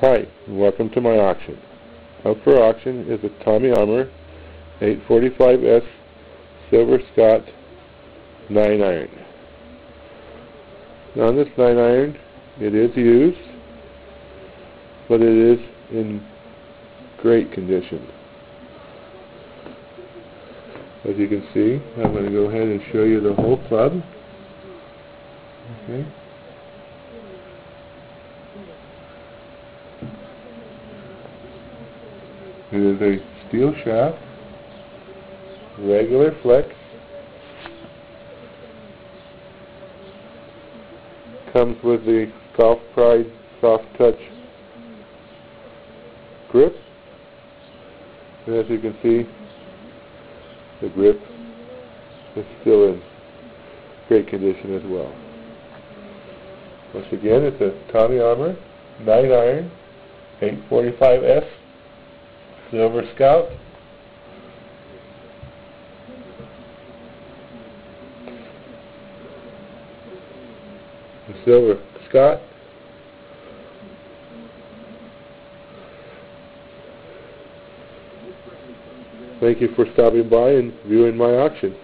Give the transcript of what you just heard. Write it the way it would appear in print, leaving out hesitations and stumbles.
Hi, and welcome to my auction. Up for auction is a Tommy Armour 845S Silver Scott 9-iron. Now on this 9-iron, it is used, but it is in great condition. As you can see, I'm going to go ahead and show you the whole club. Okay. It is a steel shaft, regular flex, comes with the Golf Pride Soft Touch grip, and as you can see, the grip is still in great condition as well. Once again, it's a Tommy Armour 9-iron 845S Silver Scout. The Silver Scott. Thank you for stopping by and viewing my auction.